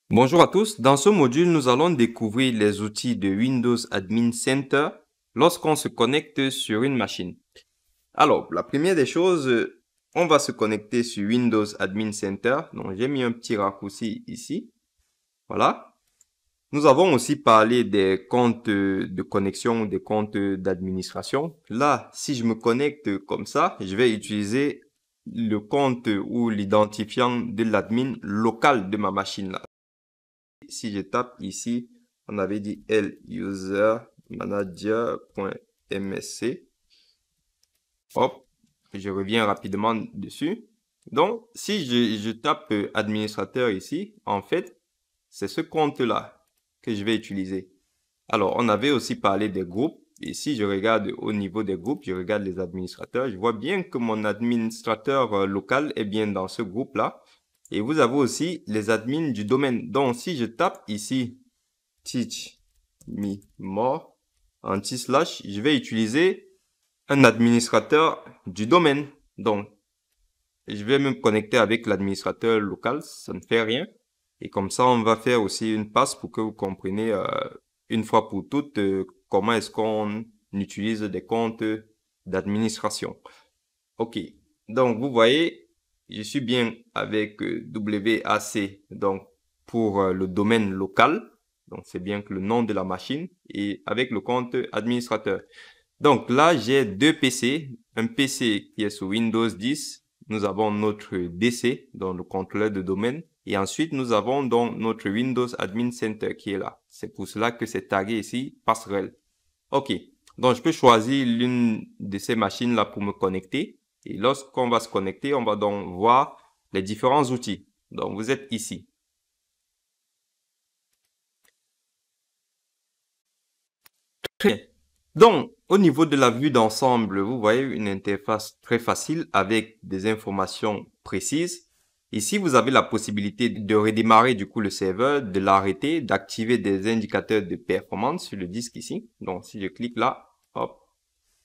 Bonjour à tous, dans ce module, nous allons découvrir les outils de Windows Admin Center lorsqu'on se connecte sur une machine. Alors, la première des choses, on va se connecter sur Windows Admin Center. Donc, j'ai mis un petit raccourci ici. Voilà. Nous avons aussi parlé des comptes de connexion, des comptes d'administration. Là, si je me connecte comme ça, je vais utiliser le compte ou l'identifiant de l'admin local de ma machine là. Si je tape ici, on avait dit lusermanager.msc. Hop, je reviens rapidement dessus. Donc, si je tape administrateur ici, en fait, c'est ce compte-là que je vais utiliser. Alors, on avait aussi parlé des groupes. Et si je regarde au niveau des groupes, je regarde les administrateurs, je vois bien que mon administrateur local est bien dans ce groupe-là. Et vous avez aussi les admins du domaine. Donc, si je tape ici, teach me more, anti-slash, je vais utiliser un administrateur du domaine. Donc, je vais me connecter avec l'administrateur local, ça ne fait rien. Et comme ça, on va faire aussi une passe pour que vous compreniez une fois pour toutes comment est-ce qu'on utilise des comptes d'administration. OK. Donc, vous voyez, je suis bien avec WAC, donc pour le domaine local. Donc, c'est bien que le nom de la machine et avec le compte administrateur. Donc là, j'ai deux PC. Un PC qui est sous Windows 10. Nous avons notre DC, donc le contrôleur de domaine. Et ensuite, nous avons donc notre Windows Admin Center qui est là. C'est pour cela que c'est tagué ici, passerelle. OK. Donc, je peux choisir l'une de ces machines-là pour me connecter. Et lorsqu'on va se connecter, on va donc voir les différents outils. Donc, vous êtes ici. Très bien. Donc, au niveau de la vue d'ensemble, vous voyez une interface très facile avec des informations précises. Ici, vous avez la possibilité de redémarrer du coup le serveur, de l'arrêter, d'activer des indicateurs de performance sur le disque ici. Donc, si je clique là, hop,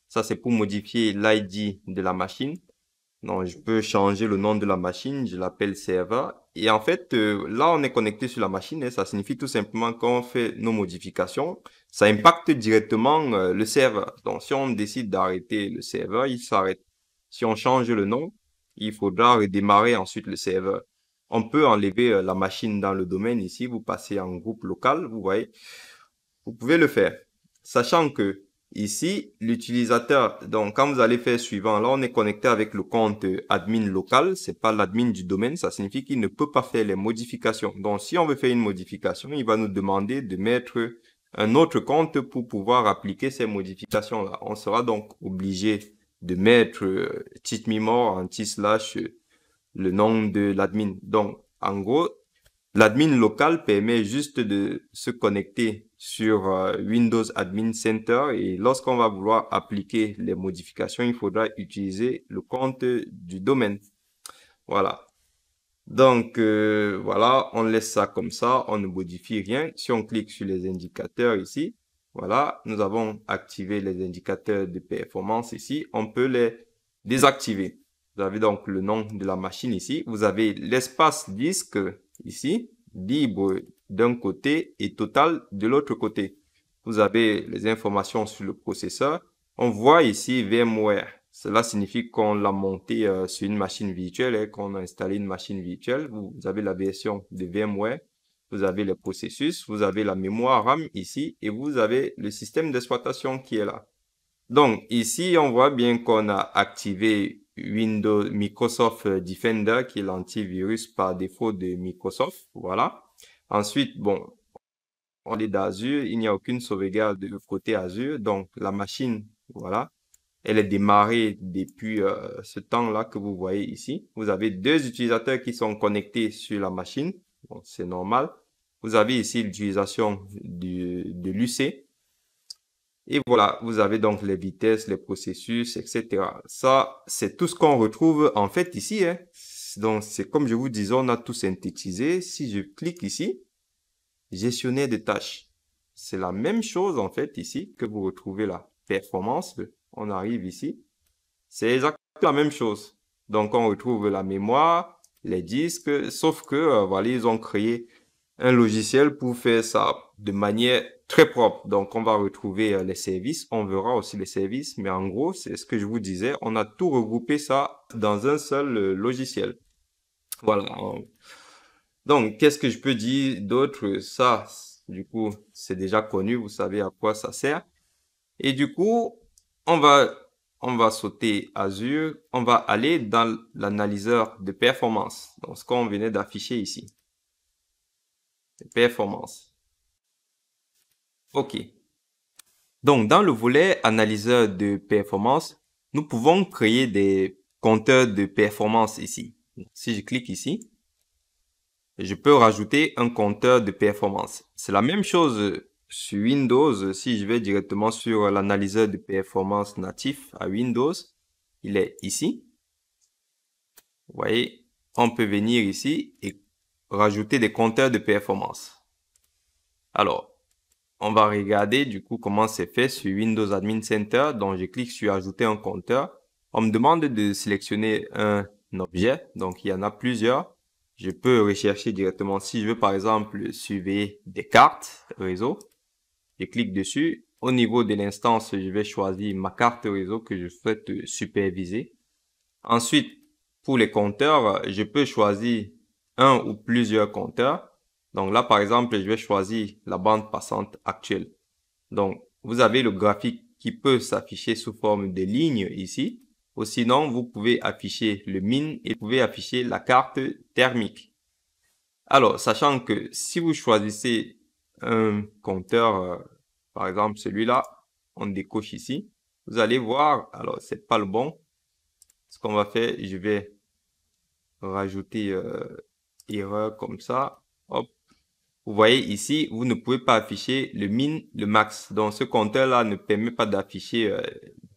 ça c'est pour modifier l'ID de la machine. Donc, je peux changer le nom de la machine, je l'appelle serveur. Et en fait, là, on est connecté sur la machine et ça signifie tout simplement qu'on fait nos modifications. Ça impacte directement le serveur. Donc, si on décide d'arrêter le serveur, il s'arrête. Si on change le nom, il faudra redémarrer ensuite le serveur. On peut enlever la machine dans le domaine ici. Vous passez en groupe local, vous voyez. Vous pouvez le faire. Sachant que ici, l'utilisateur, donc quand vous allez faire suivant, là on est connecté avec le compte admin local, c'est pas l'admin du domaine, ça signifie qu'il ne peut pas faire les modifications. Donc si on veut faire une modification, il va nous demander de mettre un autre compte pour pouvoir appliquer ces modifications-là. On sera donc obligé de mettre teachmemore anti-slash le nom de l'admin. Donc en gros, l'admin local permet juste de se connecter sur Windows Admin Center et lorsqu'on va vouloir appliquer les modifications, il faudra utiliser le compte du domaine. Voilà. Donc, voilà, on laisse ça comme ça, on ne modifie rien. Si on clique sur les indicateurs ici, voilà, nous avons activé les indicateurs de performance ici. On peut les désactiver. Vous avez donc le nom de la machine ici. Vous avez l'espace disque ici, libre d'un côté et total de l'autre côté. Vous avez les informations sur le processeur. On voit ici VMware. Cela signifie qu'on l'a monté sur une machine virtuelle et qu'on a installé une machine virtuelle. Vous avez la version de VMware. Vous avez le processus. Vous avez la mémoire RAM ici et vous avez le système d'exploitation qui est là. Donc ici, on voit bien qu'on a activé Windows Microsoft Defender, qui est l'antivirus par défaut de Microsoft. Voilà. Ensuite, bon, on est d'Azure, il n'y a aucune sauvegarde de côté Azure. Donc la machine, voilà, elle est démarrée depuis ce temps-là que vous voyez ici. Vous avez deux utilisateurs qui sont connectés sur la machine. Bon, c'est normal. Vous avez ici l'utilisation de l'UC. Et voilà, vous avez donc les vitesses, les processus, etc. Ça, c'est tout ce qu'on retrouve en fait ici, hein. Donc, c'est comme je vous disais, on a tout synthétisé. Si je clique ici, gestionnaire de tâches. C'est la même chose en fait ici que vous retrouvez là. Performance, on arrive ici. C'est exactement la même chose. Donc, on retrouve la mémoire, les disques, sauf que, voilà, ils ont créé un logiciel pour faire ça de manière très propre. Donc, on va retrouver les services. On verra aussi les services. Mais en gros, c'est ce que je vous disais. On a tout regroupé ça dans un seul logiciel. Voilà. Donc, qu'est-ce que je peux dire d'autre? Ça, du coup, c'est déjà connu. Vous savez à quoi ça sert. Et du coup, on va sauter Azure. On va aller dans l'analyseur de performance. Donc, ce qu'on venait d'afficher ici. Performance. OK. Donc, dans le volet analyseur de performance, nous pouvons créer des compteurs de performance ici. Si je clique ici, je peux rajouter un compteur de performance. C'est la même chose sur Windows. Si je vais directement sur l'analyseur de performance natif à Windows, il est ici. Vous voyez, on peut venir ici et rajouter des compteurs de performance. Alors, on va regarder du coup comment c'est fait sur Windows Admin Center. Donc, je clique sur ajouter un compteur. On me demande de sélectionner un objet. Donc, il y en a plusieurs. Je peux rechercher directement. Si je veux par exemple surveiller des cartes réseau, je clique dessus. Au niveau de l'instance, je vais choisir ma carte réseau que je souhaite superviser. Ensuite, pour les compteurs, je peux choisir un ou plusieurs compteurs. Donc là, par exemple, je vais choisir la bande passante actuelle. Donc, vous avez le graphique qui peut s'afficher sous forme de lignes ici. Ou sinon, vous pouvez afficher le min et vous pouvez afficher la carte thermique. Alors, sachant que si vous choisissez un compteur, par exemple celui-là, on décoche ici. Vous allez voir, alors c'est pas le bon. Ce qu'on va faire, je vais rajouter erreur comme ça. Hop. Vous voyez ici, vous ne pouvez pas afficher le min, le max. Donc, ce compteur-là ne permet pas d'afficher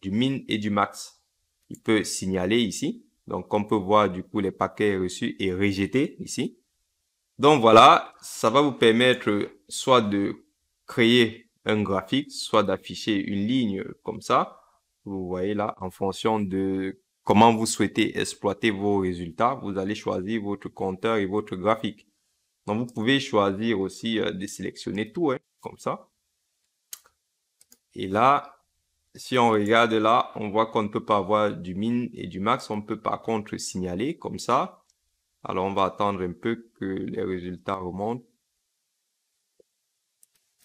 du min et du max. Il peut signaler ici. Donc, on peut voir du coup les paquets reçus et rejetés ici. Donc, voilà, ça va vous permettre soit de créer un graphique, soit d'afficher une ligne comme ça. Vous voyez là, en fonction de comment vous souhaitez exploiter vos résultats, vous allez choisir votre compteur et votre graphique. Donc, vous pouvez choisir aussi de sélectionner tout, hein, comme ça. Et là, si on regarde là, on voit qu'on ne peut pas avoir du min et du max. On peut par contre signaler comme ça. Alors, on va attendre un peu que les résultats remontent.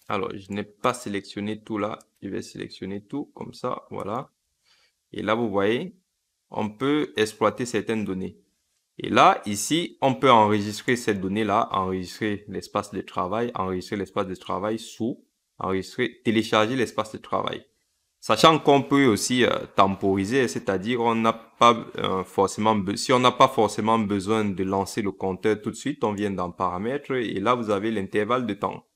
Alors, je n'ai pas sélectionné tout là. Je vais sélectionner tout comme ça, voilà. Et là, vous voyez, on peut exploiter certaines données. Et là, ici, on peut enregistrer cette donnée-là, enregistrer l'espace de travail sous, enregistrer, télécharger l'espace de travail. Sachant qu'on peut aussi temporiser, c'est-à-dire on n'a pas forcément, si on n'a pas forcément besoin de lancer le compteur tout de suite, on vient dans paramètres et là, vous avez l'intervalle de temps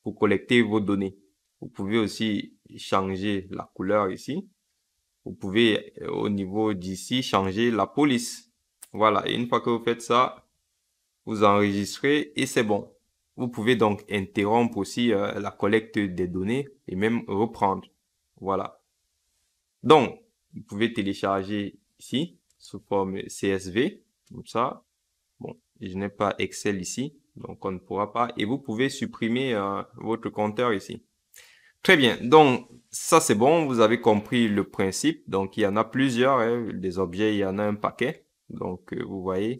pour collecter vos données. Vous pouvez aussi changer la couleur ici. Vous pouvez, au niveau d'ici, changer la police. Voilà, et une fois que vous faites ça, vous enregistrez et c'est bon. Vous pouvez donc interrompre aussi la collecte des données et même reprendre. Voilà. Donc, vous pouvez télécharger ici sous forme CSV, comme ça. Bon, je n'ai pas Excel ici, donc on ne pourra pas. Et vous pouvez supprimer votre compteur ici. Très bien, donc ça c'est bon, vous avez compris le principe. Donc il y en a plusieurs, hein, des objets, il y en a un paquet. Donc vous voyez,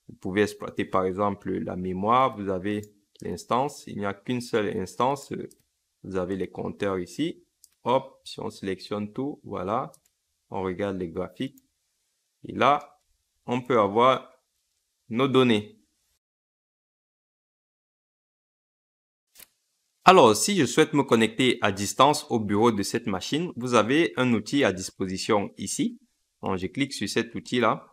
vous pouvez exploiter par exemple la mémoire, vous avez l'instance, il n'y a qu'une seule instance, vous avez les compteurs ici. Hop, si on sélectionne tout, voilà, on regarde les graphiques. Et là, on peut avoir nos données. Alors, si je souhaite me connecter à distance au bureau de cette machine, vous avez un outil à disposition ici. Donc, je clique sur cet outil-là.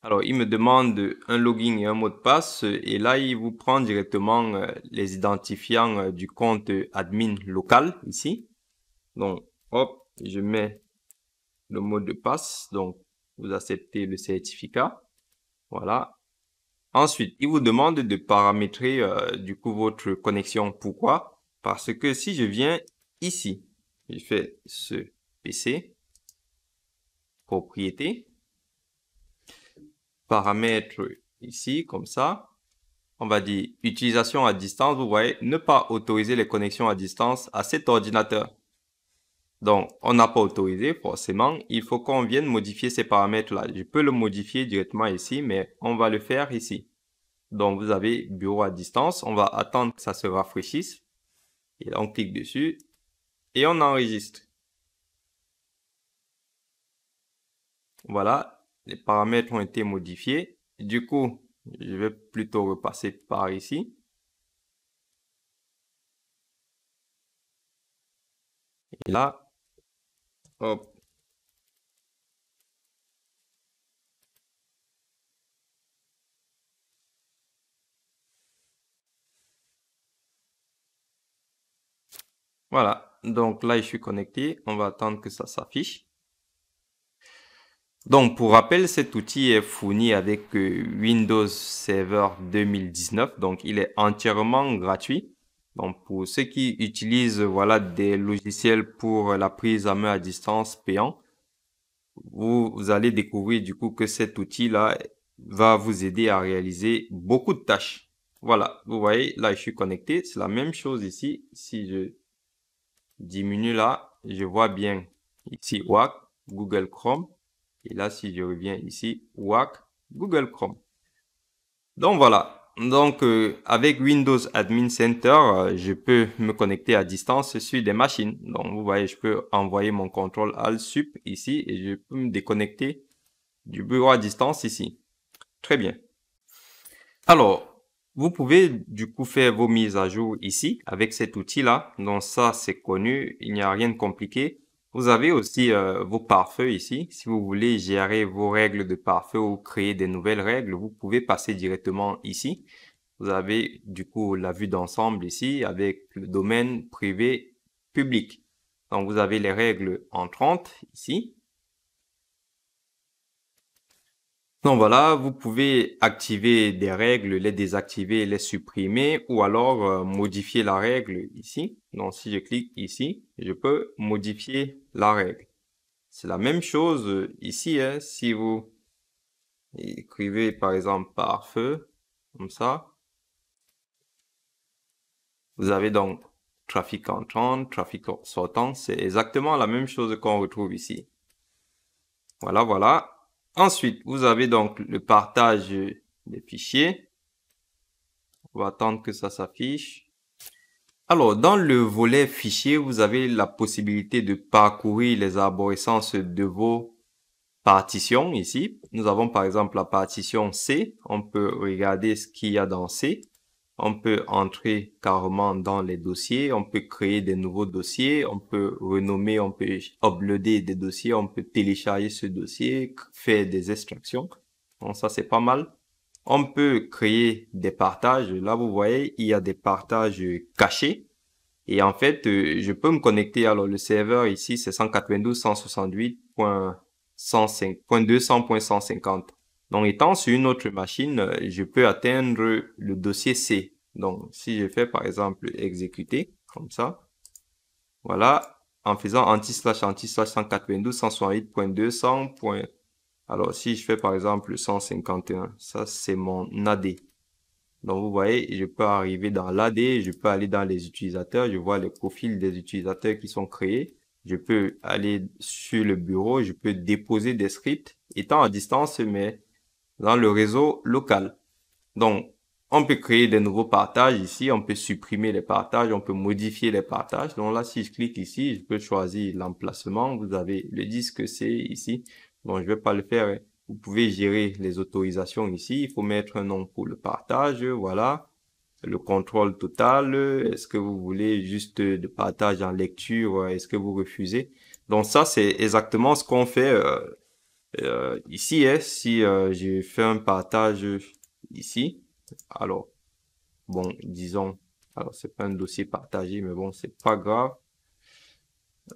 Alors, il me demande un login et un mot de passe et là, il vous prend directement les identifiants du compte admin local ici. Donc, hop, je mets le mot de passe. Donc, vous acceptez le certificat. Voilà. Ensuite, il vous demande de paramétrer du coup votre connexion. Pourquoi? Parce que si je viens ici, je fais ce PC, propriété. paramètre ici, comme ça. On va dire utilisation à distance. Vous voyez, ne pas autoriser les connexions à distance à cet ordinateur. Donc, on n'a pas autorisé, forcément. Il faut qu'on vienne modifier ces paramètres-là. Je peux le modifier directement ici, mais on va le faire ici. Donc, vous avez bureau à distance. On va attendre que ça se rafraîchisse. Et là, on clique dessus et on enregistre. Voilà, les paramètres ont été modifiés. Du coup, je vais plutôt repasser par ici. Et là, hop. Voilà, donc là, je suis connecté. On va attendre que ça s'affiche. Donc, pour rappel, cet outil est fourni avec Windows Server 2019. Donc, il est entièrement gratuit. Donc, pour ceux qui utilisent, voilà, des logiciels pour la prise en main à distance payant, vous allez découvrir du coup que cet outil-là va vous aider à réaliser beaucoup de tâches. Voilà, vous voyez, là, je suis connecté. C'est la même chose ici. Si je diminue là, je vois bien ici WAC, Google Chrome. Et là, si je reviens ici, WAC, Google Chrome. Donc voilà. Donc avec Windows Admin Center, je peux me connecter à distance sur des machines. Donc vous voyez, je peux envoyer mon contrôle Alt Sup ici et je peux me déconnecter du bureau à distance ici. Très bien. Alors, vous pouvez du coup faire vos mises à jour ici avec cet outil-là. Donc ça, c'est connu, il n'y a rien de compliqué. Vous avez aussi vos pare-feux ici. Si vous voulez gérer vos règles de pare-feu ou créer des nouvelles règles, vous pouvez passer directement ici. Vous avez du coup la vue d'ensemble ici avec le domaine privé public. Donc vous avez les règles entrantes ici. Donc voilà, vous pouvez activer des règles, les désactiver, les supprimer ou alors modifier la règle ici. Donc si je clique ici, je peux modifier la règle. C'est la même chose ici, hein, si vous écrivez par exemple pare-feu, comme ça. Vous avez donc trafic entrant, trafic sortant, c'est exactement la même chose qu'on retrouve ici. Voilà, voilà. Ensuite, vous avez donc le partage des fichiers. On va attendre que ça s'affiche. Alors, dans le volet fichier, vous avez la possibilité de parcourir les arborescences de vos partitions ici. Nous avons par exemple la partition C. On peut regarder ce qu'il y a dans C. On peut entrer carrément dans les dossiers. On peut créer des nouveaux dossiers. On peut renommer, on peut uploader des dossiers. On peut télécharger ce dossier, faire des extractions. Donc ça, c'est pas mal. On peut créer des partages. Là, vous voyez, il y a des partages cachés. Et en fait, je peux me connecter. Alors, le serveur ici, c'est 192.168.200.150. Donc, étant sur une autre machine, je peux atteindre le dossier C. Donc, si je fais, par exemple, exécuter, comme ça, voilà, en faisant anti/anti// 192.168.200. Alors, si je fais, par exemple, 151, ça, c'est mon AD. Donc, vous voyez, je peux arriver dans l'AD, je peux aller dans les utilisateurs, je vois les profils des utilisateurs qui sont créés. Je peux aller sur le bureau, je peux déposer des scripts étant à distance, mais dans le réseau local. Donc, on peut créer des nouveaux partages ici, on peut supprimer les partages, on peut modifier les partages. Donc là, si je clique ici, je peux choisir l'emplacement. Vous avez le disque C ici. Bon, je vais pas le faire, hein. Vous pouvez gérer les autorisations ici. Il faut mettre un nom pour le partage. Voilà. Le contrôle total. Est-ce que vous voulez juste de partage en lecture? Est-ce que vous refusez? Donc ça, c'est exactement ce qu'on fait ici. Hein, si je fais un partage ici. Alors, bon, disons, alors c'est pas un dossier partagé, mais bon, c'est pas grave.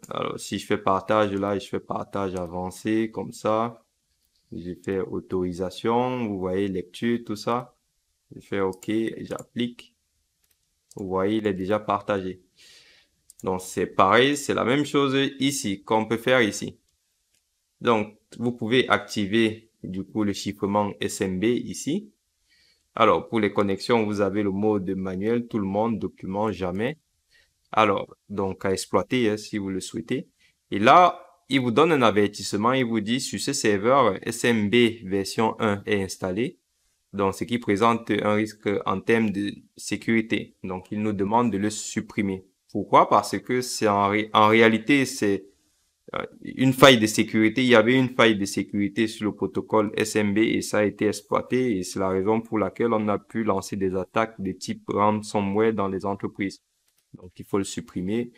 Alors, si je fais partage là, je fais partage avancé, comme ça. J'ai fait autorisation, vous voyez, lecture, tout ça. Je fais OK, j'applique. Vous voyez, il est déjà partagé. Donc, c'est pareil, c'est la même chose ici, qu'on peut faire ici. Donc, vous pouvez activer du coup le chiffrement SMB ici. Alors, pour les connexions, vous avez le mode manuel, tout le monde, document, jamais. Alors, donc à exploiter hein, si vous le souhaitez. Et là, il vous donne un avertissement, il vous dit sur ce serveur, SMB version 1 est installé. Donc, ce qui présente un risque en termes de sécurité. Donc, il nous demande de le supprimer. Pourquoi? Parce que c'est en réalité, c'est une faille de sécurité. Il y avait une faille de sécurité sur le protocole SMB et ça a été exploité et c'est la raison pour laquelle on a pu lancer des attaques de type ransomware dans les entreprises. Donc, il faut le supprimer.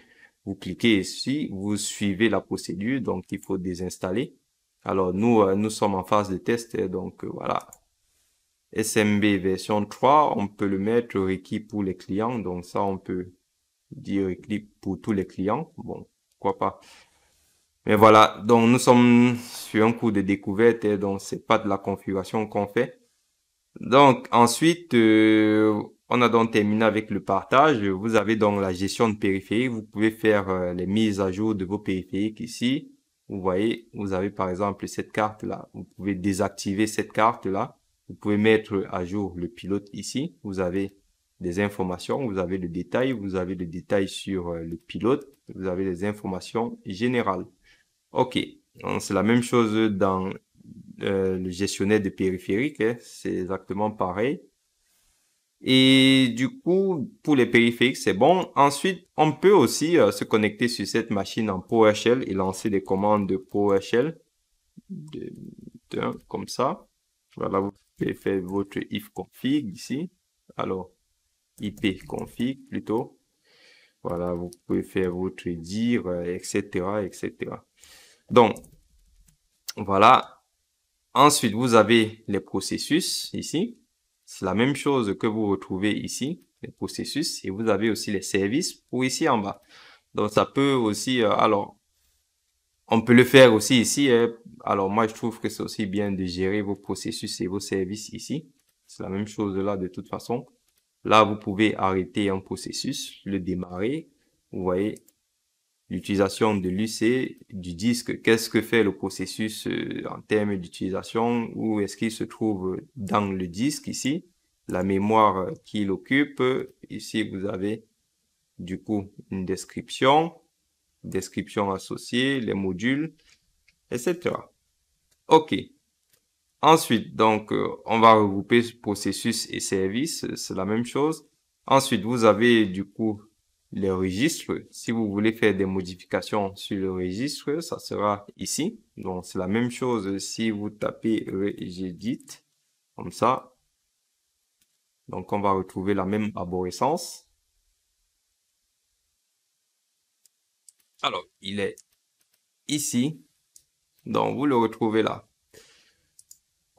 Vous cliquez ici, vous suivez la procédure, donc il faut désinstaller. Alors, nous sommes en phase de test, donc voilà. SMB version 3, on peut le mettre requis pour les clients, donc ça, on peut dire requis pour tous les clients. Bon, pourquoi pas. Mais voilà, donc nous sommes sur un cours de découverte, donc c'est pas de la configuration qu'on fait. Donc ensuite, on a donc terminé avec le partage. Vous avez donc la gestion de périphériques. Vous pouvez faire les mises à jour de vos périphériques ici. Vous voyez, vous avez par exemple cette carte-là. Vous pouvez désactiver cette carte-là. Vous pouvez mettre à jour le pilote ici. Vous avez des informations, vous avez le détail, vous avez le détail sur le pilote, vous avez les informations générales. Ok, c'est la même chose dans le gestionnaire de périphériques, hein, c'est exactement pareil. Et du coup, pour les périphériques, c'est bon. Ensuite, on peut aussi se connecter sur cette machine en PowerShell et lancer des commandes de PowerShell comme ça. Voilà, vous pouvez faire votre if config ici. Alors, IP config plutôt. Voilà, vous pouvez faire votre dir, etc., etc. Donc, voilà. Ensuite, vous avez les processus ici. C'est la même chose que vous retrouvez ici, les processus. Et vous avez aussi les services pour ici en bas. Donc, ça peut aussi... alors, on peut le faire aussi ici. Hein. Alors, moi, je trouve que c'est aussi bien de gérer vos processus et vos services ici. C'est la même chose là de toute façon. Là, vous pouvez arrêter un processus, le démarrer. Vous voyez, l'utilisation de l'UC, du disque, qu'est-ce que fait le processus en termes d'utilisation, où est-ce qu'il se trouve dans le disque ici, la mémoire qu'il occupe. Ici, vous avez du coup une description associée, les modules, etc. OK. Ensuite, donc, on va regrouper processus et services, c'est la même chose. Ensuite, vous avez du coup les registres. Si vous voulez faire des modifications sur le registre, ça sera ici. Donc, c'est la même chose si vous tapez regedit, comme ça. Donc, on va retrouver la même arborescence. Alors, il est ici. Donc, vous le retrouvez là.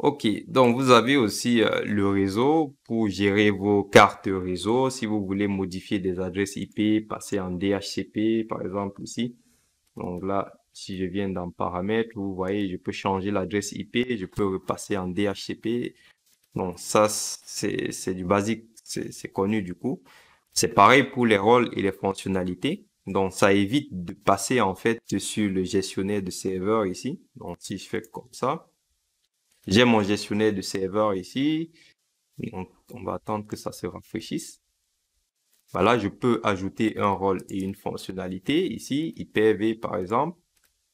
Ok, donc vous avez aussi le réseau pour gérer vos cartes réseau. Si vous voulez modifier des adresses IP, passer en DHCP, par exemple ici. Donc là, si je viens dans paramètres, vous voyez, je peux changer l'adresse IP, je peux repasser en DHCP. Donc ça, c'est du basique, c'est connu du coup. C'est pareil pour les rôles et les fonctionnalités. Donc ça évite de passer en fait sur le gestionnaire de serveur ici. Donc si je fais comme ça. J'ai mon gestionnaire de serveur ici. Donc, on va attendre que ça se rafraîchisse. Voilà, je peux ajouter un rôle et une fonctionnalité ici, IPv par exemple.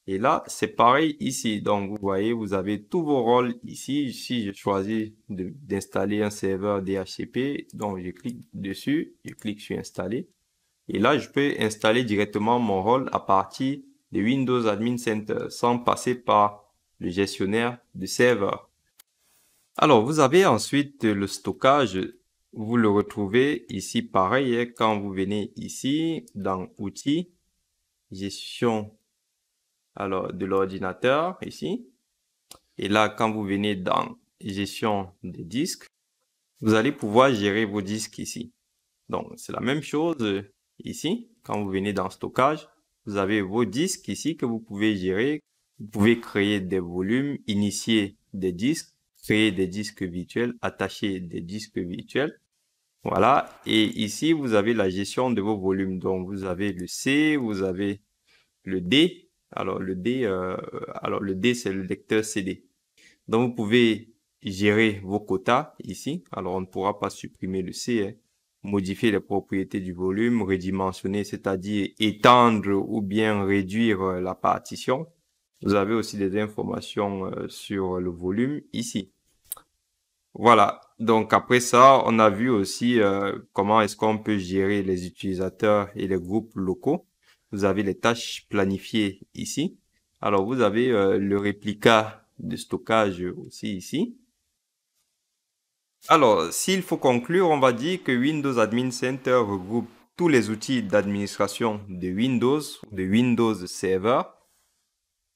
Et là, c'est pareil ici. Donc, vous voyez, vous avez tous vos rôles ici. Si je choisis d'installer un serveur DHCP, donc je clique dessus, je clique sur installer. Et là, je peux installer directement mon rôle à partir de Windows Admin Center sans passer par le gestionnaire de serveur. Alors, vous avez ensuite le stockage. Vous le retrouvez ici pareil, hein, quand vous venez ici dans outils, gestion alors de l'ordinateur ici. Et là, quand vous venez dans gestion des disques, vous allez pouvoir gérer vos disques ici. Donc, c'est la même chose ici. Quand vous venez dans stockage, vous avez vos disques ici que vous pouvez gérer. Vous pouvez créer des volumes, initier des disques, créer des disques virtuels, attacher des disques virtuels. Voilà. Et ici, vous avez la gestion de vos volumes. Donc, vous avez le C, vous avez le D. Alors, le D, c'est le lecteur CD. Donc, vous pouvez gérer vos quotas ici. Alors, on ne pourra pas supprimer le C, hein. Modifier les propriétés du volume, redimensionner, c'est-à-dire étendre ou bien réduire la partition. Vous avez aussi des informations sur le volume ici. Voilà. Donc après ça, on a vu aussi comment est-ce qu'on peut gérer les utilisateurs et les groupes locaux. Vous avez les tâches planifiées ici. Alors vous avez le réplica de stockage aussi ici. Alors, s'il faut conclure, on va dire que Windows Admin Center regroupe tous les outils d'administration de Windows Server.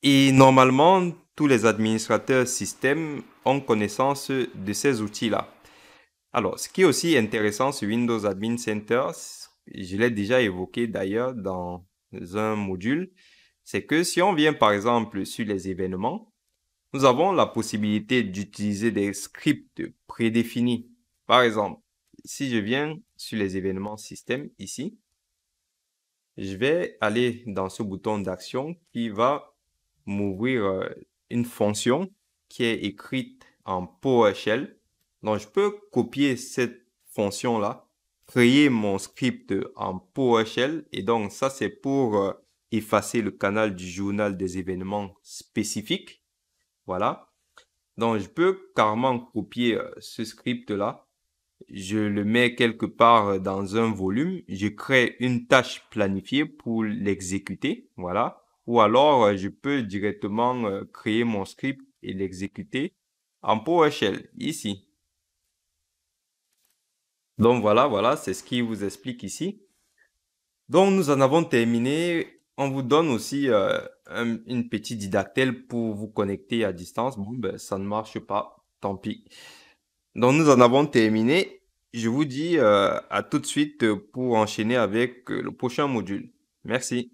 Et normalement, tous les administrateurs système ont connaissance de ces outils-là. Alors, ce qui est aussi intéressant sur Windows Admin Center, je l'ai déjà évoqué d'ailleurs dans un module, c'est que si on vient par exemple sur les événements, nous avons la possibilité d'utiliser des scripts prédéfinis. Par exemple, si je viens sur les événements système ici, je vais aller dans ce bouton d'action qui va m'ouvrir une fonction qui est écrite en PowerShell. Donc, je peux copier cette fonction-là, créer mon script en PowerShell. Et donc, ça, c'est pour effacer le canal du journal des événements spécifiques. Voilà. Donc, je peux carrément copier ce script-là. Je le mets quelque part dans un volume. Je crée une tâche planifiée pour l'exécuter. Voilà. Ou alors, je peux directement créer mon script et l'exécuter en PowerShell, ici. Donc voilà, c'est ce qui vous explique ici. Donc nous en avons terminé. On vous donne aussi une petite didactelle pour vous connecter à distance. Bon, ben, ça ne marche pas, tant pis. Donc nous en avons terminé. Je vous dis à tout de suite pour enchaîner avec le prochain module. Merci.